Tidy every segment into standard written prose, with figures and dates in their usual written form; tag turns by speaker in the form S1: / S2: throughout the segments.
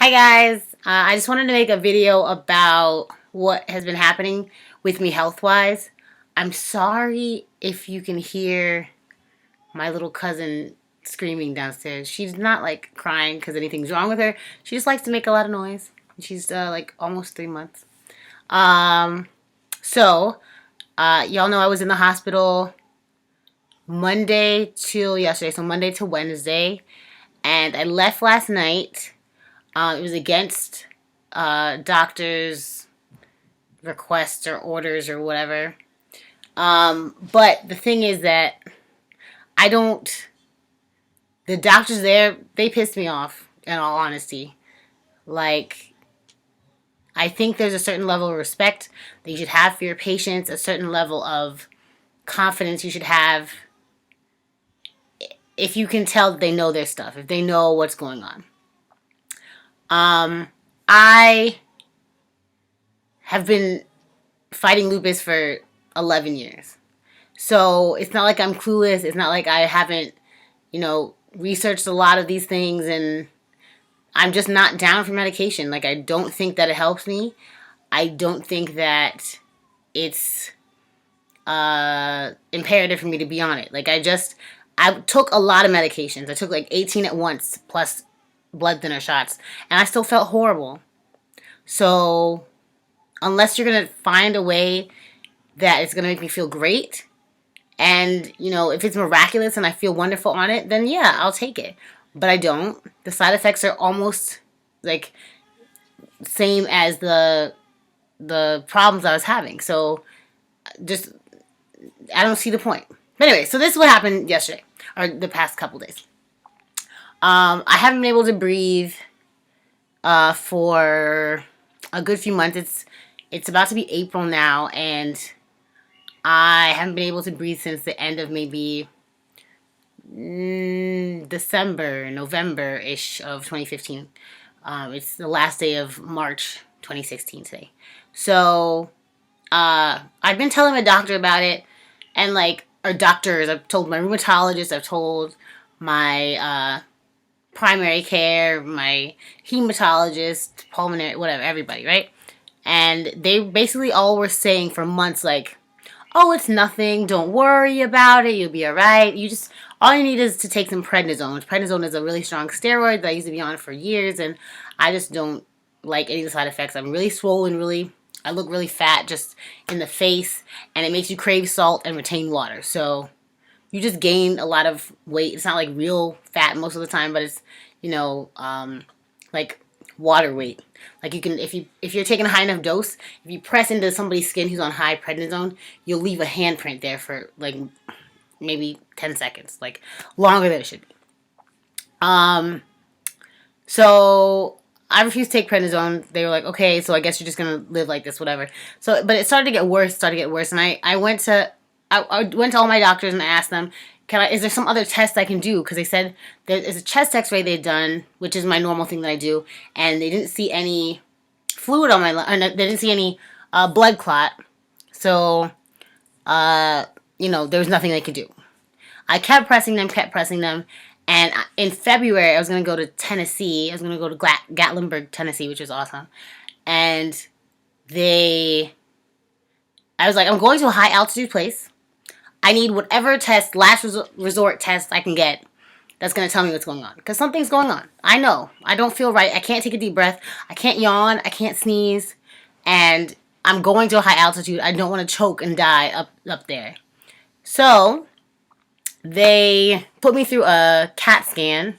S1: Hi guys, I just wanted to make a video about what has been happening with me health-wise. I'm sorry if you can hear my little cousin screaming downstairs. She's not like crying because anything's wrong with her. She just likes to make a lot of noise. She's like almost 3 months. Um, y'all know I was in the hospital Monday till yesterday, so Monday to Wednesday, and I left last night. It was against doctor's requests or orders or whatever. But the thing is that I don't. The doctors there, they pissed me off, in all honesty. Like, I think there's a certain level of respect that you should have for your patients, a certain level of confidence you should have if you can tell that they know their stuff, if they know what's going on. I have been fighting lupus for 11 years. So it's not like I'm clueless. It's not like I haven't, researched a lot of these things, and I'm just not down for medication. Like, I don't think that it helps me. I don't think that it's imperative for me to be on it. Like, I took a lot of medications. I took like 18 at once, plus blood thinner shots, and I still felt horrible. So unless you're going to find a way that it's going to make me feel great, and, if it's miraculous and I feel wonderful on it, then yeah, I'll take it. But I don't. The side effects are almost, like, same as the problems I was having. So, just, I don't see the point. But anyway, so this is what happened yesterday, or the past couple days. I haven't been able to breathe for a good few months. It's about to be April now, and I haven't been able to breathe since the end of maybe December, November-ish of 2015. It's the last day of March 2016 today. So, I've been telling my doctor about it, and or doctors, I've told my rheumatologist, I've told my primary care, my hematologist, pulmonary, whatever, everybody, right? And they basically all were saying for months, like, oh, it's nothing, don't worry about it, you'll be alright. All you need is to take some prednisone. Prednisone is a really strong steroid that I used to be on for years, and I just don't like any of the side effects. I'm really swollen, I look really fat just in the face, and it makes you crave salt and retain water. So you just gain a lot of weight. It's not like real fat most of the time, but it's, like water weight. Like, you can, if you're taking a high enough dose, if you press into somebody's skin who's on high prednisone, you'll leave a handprint there for like maybe 10 seconds, like longer than it should be. So I refused to take prednisone. They were like, okay, so I guess you're just gonna live like this, whatever. So, but it started to get worse, and I went to all my doctors and I asked them, is there some other test I can do? Because they said there's a chest x-ray they'd done, which is my normal thing that I do, and they didn't see any fluid on my lung, they didn't see any blood clot. So, there was nothing they could do. I kept pressing them, and in February I was going to go to Tennessee. I was going to go to Gatlinburg, Tennessee, which was awesome. And I was like, I'm going to a high altitude place. I need whatever last resort test I can get that's going to tell me what's going on. Because something's going on. I know. I don't feel right. I can't take a deep breath. I can't yawn. I can't sneeze. And I'm going to a high altitude. I don't want to choke and die up there. So they put me through a CAT scan,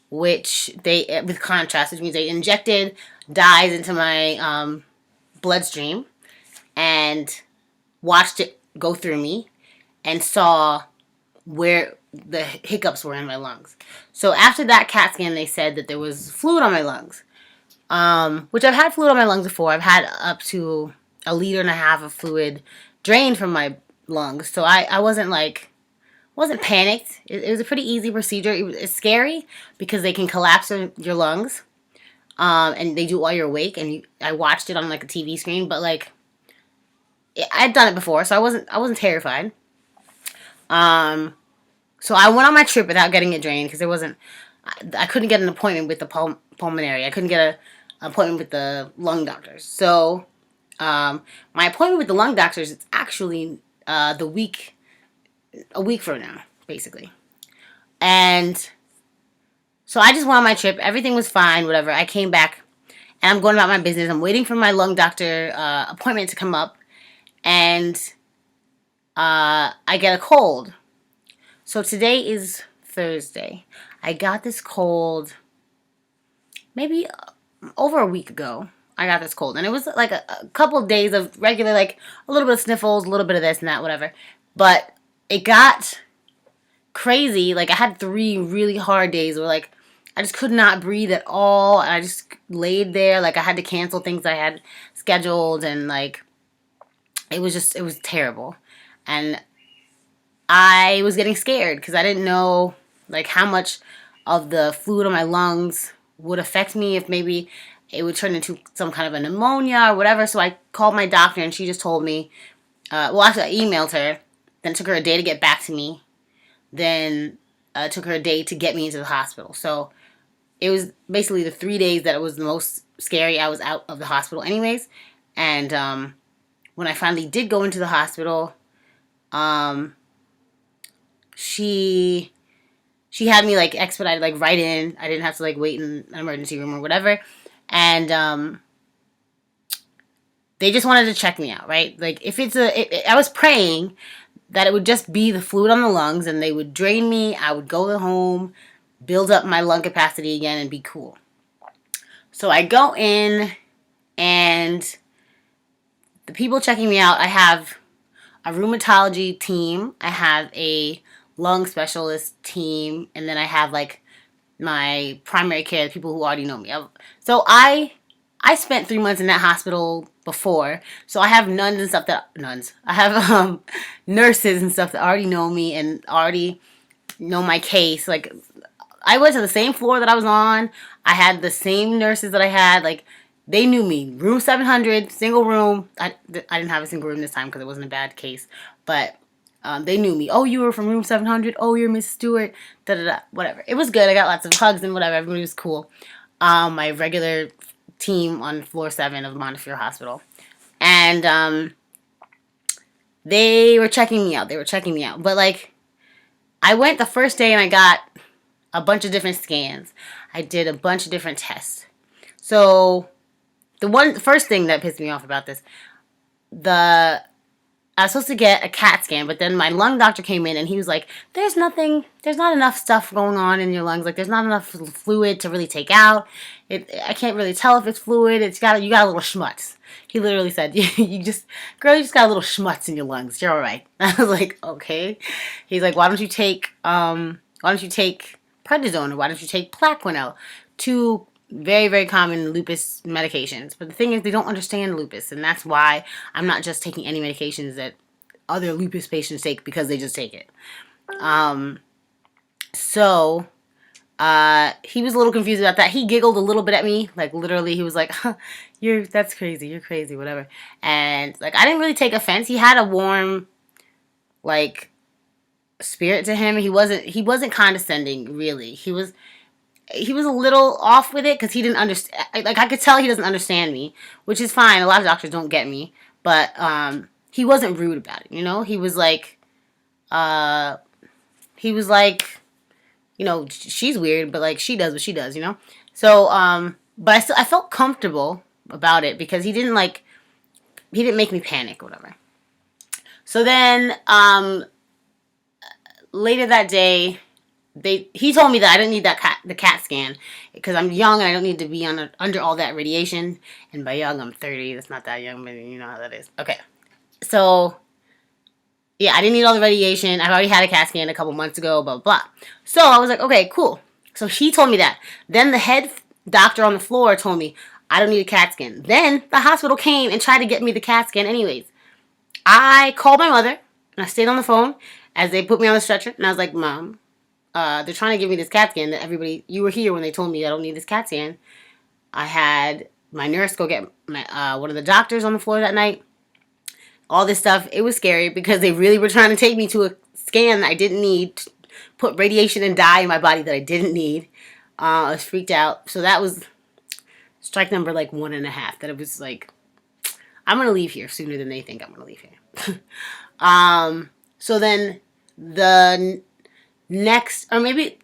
S1: with contrast, which means they injected dyes into my bloodstream and watched it go through me and saw where the hiccups were in my lungs. So after that CAT scan, they said that there was fluid on my lungs, which I've had fluid on my lungs before. I've had up to 1.5 liters of fluid drained from my lungs. So I wasn't panicked. It was a pretty easy procedure. It's scary because they can collapse your lungs, and they do it while you're awake. And I watched it on like a TV screen, but I'd done it before, so I wasn't terrified. So I went on my trip without getting it drained because there wasn't I couldn't get an appointment with the pulmonary. I couldn't get an appointment with the lung doctors. So my appointment with the lung doctors is actually a week from now, basically. And so I just went on my trip. Everything was fine, whatever. I came back and I'm going about my business. I'm waiting for my lung doctor appointment to come up. And I get a cold. So today is Thursday. I got this cold maybe over a week ago. I got this cold. And it was like a couple of days of regular, like a little bit of sniffles, a little bit of this and that, whatever. But it got crazy. Like I had 3 really hard days where like I just could not breathe at all. And I just laid there. Like I had to cancel things I had scheduled. And like it was terrible. And I was getting scared because I didn't know like how much of the fluid on my lungs would affect me, if maybe it would turn into some kind of a pneumonia or whatever. So I called my doctor and she just told me, well, actually I emailed her. Then it took her a day to get back to me. Then it took her a day to get me into the hospital. So it was basically the 3 days that it was the most scary. I was out of the hospital anyways. And when I finally did go into the hospital, she had me like expedited, like right in. I didn't have to like wait in an emergency room or whatever. And they just wanted to check me out, right? Like if I was praying that it would just be the fluid on the lungs and they would drain me. I would go home, build up my lung capacity again, and be cool. So I go in, and the people checking me out, I have a rheumatology team, I have a lung specialist team, and then I have like my primary care, the people who already know me. So I spent 3 months in that hospital before, so I have I have nurses and stuff that already know me and already know my case. Like I went to the same floor that I was on. I had the same nurses that I had. Like they knew me. Room 700, single room. I didn't have a single room this time because it wasn't a bad case, but they knew me. Oh, you were from room 700. Oh, you're Miss Stewart. Da da da. Whatever. It was good. I got lots of hugs and whatever. Everybody was cool. My regular team on floor 7 of Montefiore Hospital, and they were checking me out. But like, I went the first day and I got a bunch of different scans. I did a bunch of different tests. So the first thing that pissed me off about this, I was supposed to get a CAT scan, but then my lung doctor came in and he was like, there's not enough stuff going on in your lungs. Like, there's not enough fluid to really take out. I can't really tell if it's fluid. You got a little schmutz. He literally said, you just got a little schmutz in your lungs. You're all right. I was like, okay. He's like, why don't you take prednisone, or why don't you take Plaquenil? 2 very, very common lupus medications. But the thing is, they don't understand lupus, and that's why I'm not just taking any medications that other lupus patients take because they just take it. So he was a little confused about that. He giggled a little bit at me, like literally. He was like, huh, "That's crazy. You're crazy, whatever." And like, I didn't really take offense. He had a warm, like, spirit to him. He wasn't condescending, really. He was a little off with it because he didn't understand. Like, I could tell he doesn't understand me, which is fine. A lot of doctors don't get me, but he wasn't rude about it. You know, he was like, she's weird, but like she does what she does. You know, so but I felt comfortable about it because he didn't make me panic or whatever. So then later that day, he told me that I didn't need the CAT scan because I'm young and I don't need to be under all that radiation. And by young, I'm 30. That's not that young, but you know how that is. Okay. So, yeah, I didn't need all the radiation. I've already had a CAT scan a couple months ago, blah, blah, blah. So I was like, okay, cool. So he told me that. Then the head doctor on the floor told me I don't need a CAT scan. Then the hospital came and tried to get me the CAT scan anyways. I called my mother and I stayed on the phone as they put me on the stretcher. And I was like, Mom, they're trying to give me this CAT scan that you were here when they told me I don't need this CAT scan. I had my nurse go get one of the doctors on the floor that night. All this stuff. It was scary because they really were trying to take me to a scan that I didn't need, put radiation and dye in my body that I didn't need. I was freaked out. So that was strike number like 1.5. That it was like, I'm going to leave here sooner than they think I'm going to leave here. So then the next, or maybe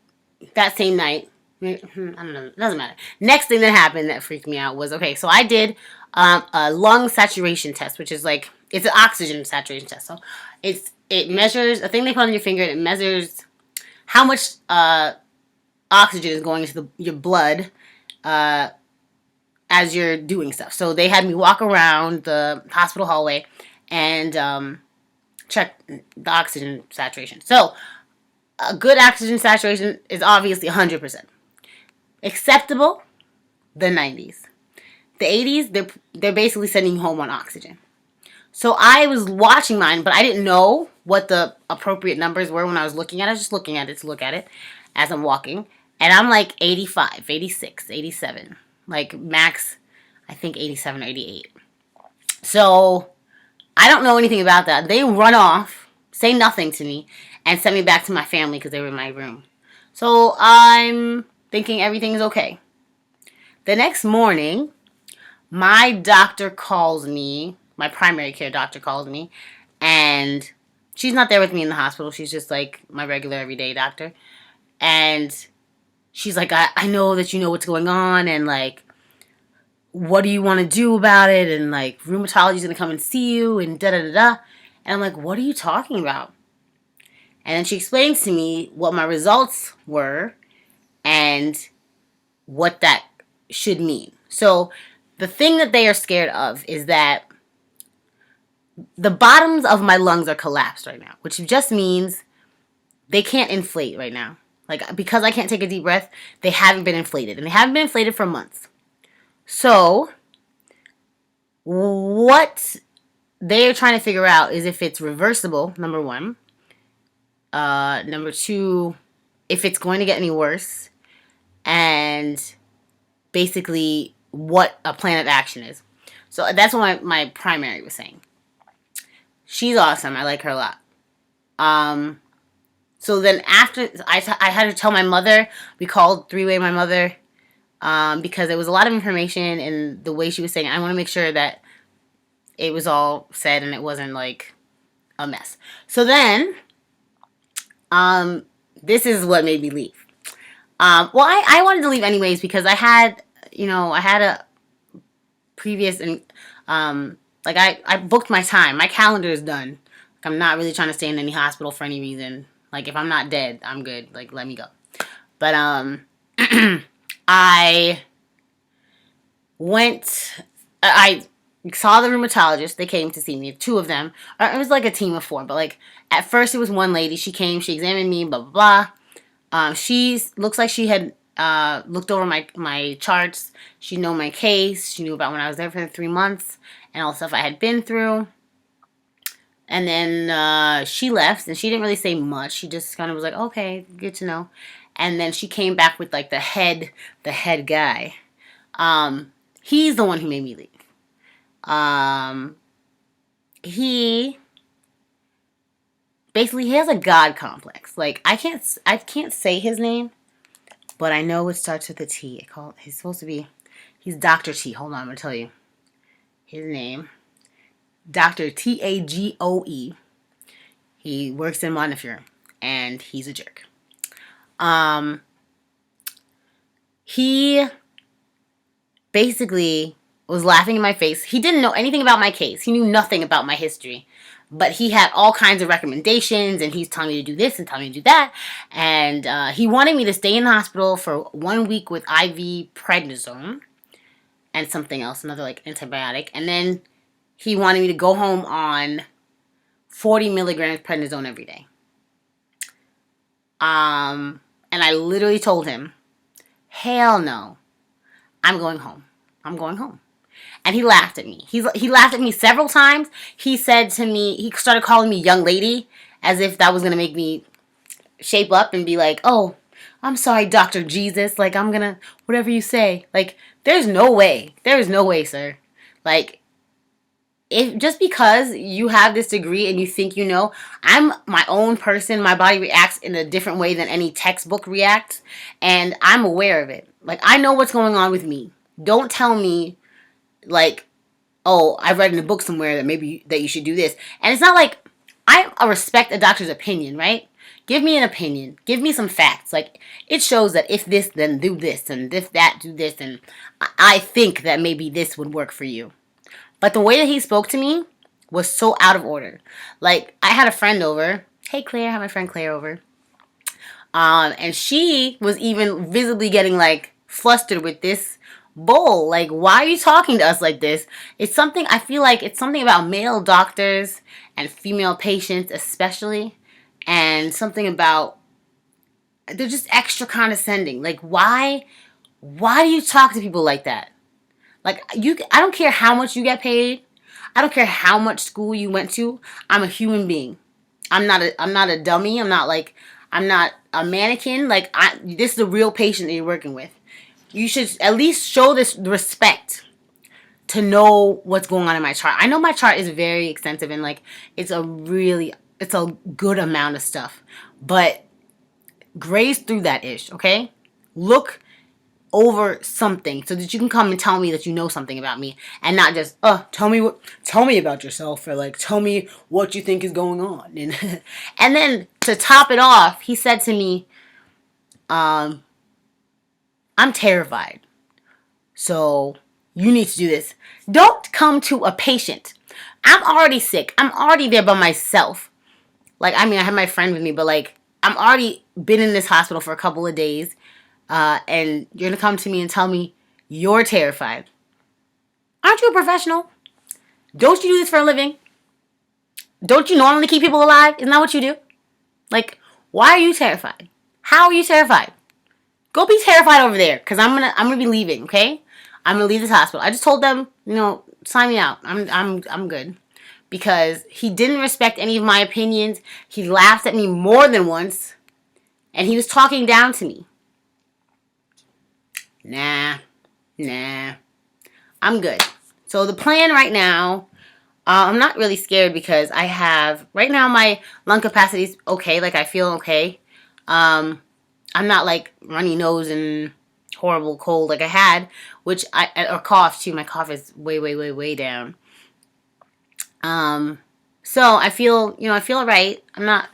S1: that same night, I don't know, it doesn't matter. Next thing that happened that freaked me out was, okay, so I did a lung saturation test, which is like, it's an oxygen saturation test. So it measures, a thing they put on your finger, and it measures how much oxygen is going into your blood as you're doing stuff. So they had me walk around the hospital hallway and check the oxygen saturation. So a good oxygen saturation is obviously 100%. Acceptable, the 90s. The 80s, they're basically sending you home on oxygen. So I was watching mine, but I didn't know what the appropriate numbers were when I was looking at it. I was just looking at it to look at it as I'm walking. And I'm like 85, 86, 87. Like max, I think 87 or 88. So I don't know anything about that. They run off, say nothing to me, and send me back to my family because they were in my room. So I'm thinking everything's okay. The next morning, my doctor calls me, my primary care doctor calls me, and she's not there with me in the hospital. She's just like my regular everyday doctor. And she's like, I know that you know what's going on, and like, what do you want to do about it? And like, rheumatology's going to come and see you, and da-da-da-da. And I'm like, what are you talking about? And then she explains to me what my results were and what that should mean. So the thing that they are scared of is that the bottoms of my lungs are collapsed right now, which just means they can't inflate right now. Like, because I can't take a deep breath, they haven't been inflated. And they haven't been inflated for months. So what they're trying to figure out is if it's reversible, number one. Number two, if it's going to get any worse. And basically what a plan of action is. So that's what my primary was saying. She's awesome. I like her a lot. So then after, I had to tell my mother. We called three-way my mother because there was a lot of information in the way she was saying it. I want to make sure that it was all said and it wasn't like a mess. So then, this is what made me leave. Well, I wanted to leave anyways because I had a previous, and like I booked my time. My calendar is done. Like, I'm not really trying to stay in any hospital for any reason. Like, if I'm not dead, I'm good. Like, let me go. But I saw the rheumatologist. They came to see me. 2 of them. It was like a team of 4. But like, at first it was one lady. She came. She examined me. Blah blah blah. She looks like she had looked over my charts. She knew my case. She knew about when I was there for the 3 months and all the stuff I had been through. And then she left, and she didn't really say much. She just kind of was like, okay, good to know. And then she came back with like the head guy. He's the one who made me leave. He has a God complex. Like, I can't say his name, but I know it starts with a T. He's Dr. T. Hold on, I'm gonna tell you his name. Dr. Tagoe. He works in Montefiore, and he's a jerk. He basically was laughing in my face. He didn't know anything about my case. He knew nothing about my history. But he had all kinds of recommendations, and he's telling me to do this and telling me to do that. And he wanted me to stay in the hospital for 1 week with IV prednisone and something else, another like antibiotic. And then he wanted me to go home on 40 milligrams prednisone every day. And I literally told him, hell no, I'm going home. I'm going home. And he laughed at me. He laughed at me several times. He said to me, he started calling me young lady, as if that was going to make me shape up and be like, oh, I'm sorry, Dr. Jesus. Like, I'm going to, whatever you say. Like, there's no way. There is no way, sir. Like, if just because you have this degree and you think you know, I'm my own person. My body reacts in a different way than any textbook reacts, and I'm aware of it. Like, I know what's going on with me. Don't tell me, like, oh, I read in a book somewhere that maybe that you should do this. And it's not like I respect a doctor's opinion, right? Give me an opinion. Give me some facts. Like, it shows that if this, then do this, and if that, do this, and I think that maybe this would work for you. But the way that he spoke to me was so out of order. Like, I had a friend over. Hey, Claire. I had my friend Claire over. And she was even visibly getting, like, flustered with this bull. Like, why are you talking to us like this? It's something, I feel like it's something about male doctors and female patients especially. And something about, they're just extra condescending. Like, why do you talk to people like that? Like, I don't care how much you get paid. I don't care how much school you went to. I'm a human being. I'm not a dummy. I'm not a mannequin. Like, this is a real patient that you're working with. You should at least show this respect to know what's going on in my chart. I know my chart is very extensive and, like, it's a good amount of stuff. But graze through that ish, okay? Look over something so that you can come and tell me that you know something about me, and not just tell me about yourself, or like tell me what you think is going on. And then to top it off, he said to me, I'm terrified, so you need to do this. Don't come to a patient. I'm already sick. I'm already there by myself. Like, I mean, I have my friend with me, but like, I'm already been in this hospital for a couple of days. And you're going to come to me and tell me you're terrified. Aren't you a professional? Don't you do this for a living? Don't you normally keep people alive? Isn't that what you do? Like, why are you terrified? How are you terrified? Go be terrified over there, because I'm gonna be leaving, okay? I'm gonna leave this hospital. I just told them, sign me out. I'm good. Because he didn't respect any of my opinions. He laughed at me more than once. And he was talking down to me. Nah, I'm good. So the plan right now, I'm not really scared because right now my lung capacity is okay. Like, I feel okay. I'm not like runny nose and horrible cold like I had, or cough too. My cough is way, way, way, way down. So I feel alright. I'm not,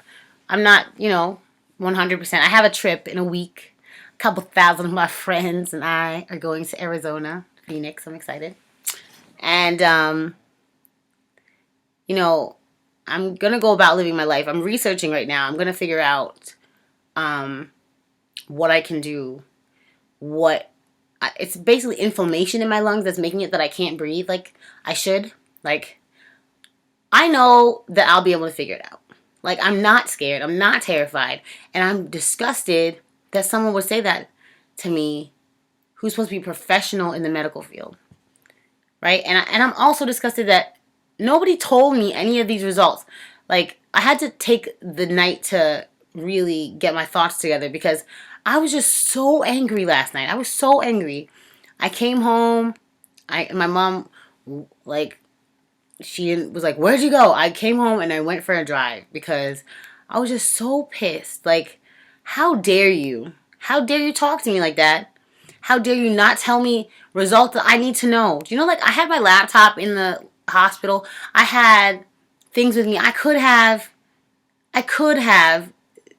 S1: 100%. I have a trip in a week. A couple thousand of my friends and I are going to Arizona, Phoenix. I'm excited. And, I'm going to go about living my life. I'm researching right now. I'm going to figure out what I can do. It's basically inflammation in my lungs that's making it that I can't breathe like I should. Like, I know that I'll be able to figure it out. Like, I'm not scared. I'm not terrified. And I'm disgusted that someone would say that to me who's supposed to be professional in the medical field. Right? And I'm also disgusted that nobody told me any of these results. Like, I had to take the night to really get my thoughts together because I was just so angry last night. I was so angry. I came home. My mom, like, she was like, where'd you go? I came home and I went for a drive because I was just so pissed. Like, how dare you? How dare you talk to me like that? How dare you not tell me results that I need to know? Do you know, like, I had my laptop in the hospital. I had things with me. I could have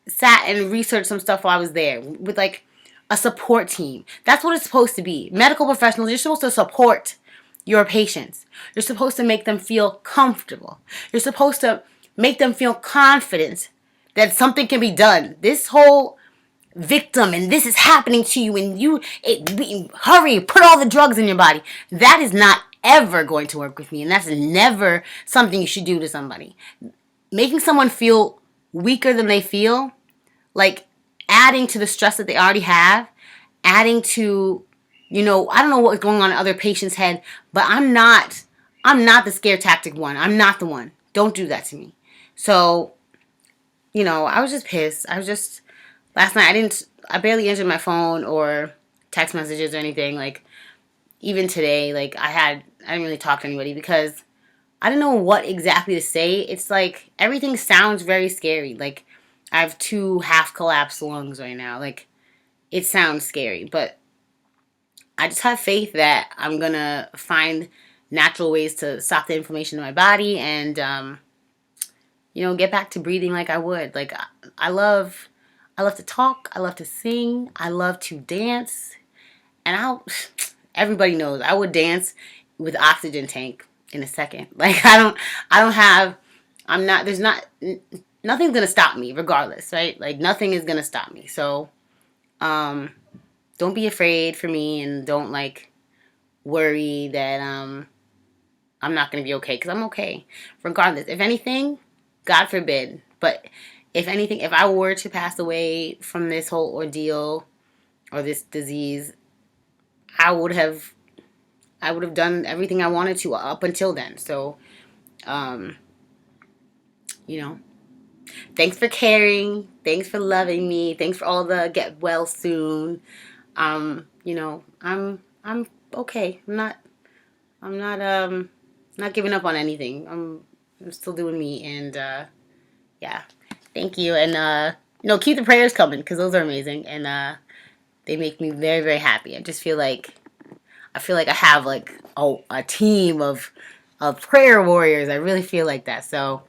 S1: sat and researched some stuff while I was there with, like, a support team. That's what it's supposed to be. Medical professionals, you're supposed to support your patients. You're supposed to make them feel comfortable. You're supposed to make them feel confident that something can be done. This whole victim and this is happening to you and hurry, put all the drugs in your body. That is not ever going to work with me, and that's never something you should do to somebody. Making someone feel weaker than they feel, like adding to the stress that they already have, adding to, I don't know what's going on in other patients' head, but I'm not the scare tactic one. I'm not the one. Don't do that to me. So, I was just pissed. Last night I barely answered my phone or text messages or anything. Like, even today, like, I didn't really talk to anybody because I don't know what exactly to say. It's like everything sounds very scary. Like I have 2 half collapsed lungs right now. Like it sounds scary, but I just have faith that I'm gonna find natural ways to stop the inflammation in my body and get back to breathing like I would. Like I love I love to talk, I love to sing, I love to dance, and everybody knows I would dance with oxygen tank in a second. Like I don't have I'm not there's not nothing's gonna stop me regardless, right? Like nothing is gonna stop me. So um don't be afraid for me, and don't like worry that I'm not gonna be okay, because I'm okay regardless. If anything, God forbid, but if anything, if I were to pass away from this whole ordeal or this disease, I would have done everything I wanted to up until then. So, um, you know, thanks for caring. Thanks for loving me. Thanks for all the get well soon. I'm okay. I'm not giving up on anything. I'm still doing me, and yeah. Thank you. And keep the prayers coming, because those are amazing, and they make me very, very happy. I feel like I have like a team of prayer warriors. I really feel like that. So,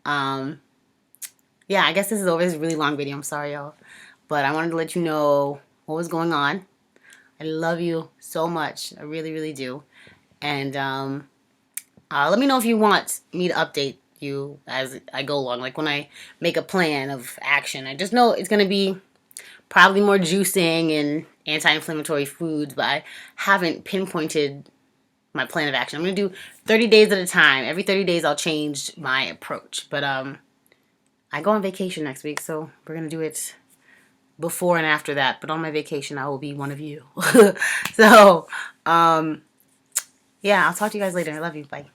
S1: um, yeah, I guess this is over. This is a really long video. I'm sorry, y'all. But I wanted to let you know what was going on. I love you so much. I really, really do. And let me know if you want me to update you as I go along. Like when I make a plan of action, I just know it's going to be probably more juicing and anti-inflammatory foods, but I haven't pinpointed my plan of action. I'm going to do 30 days at a time. Every 30 days I'll change my approach. But I go on vacation next week, so we're going to do it before and after that. But on my vacation, I will be one of you. So, yeah, I'll talk to you guys later. I love you. Bye.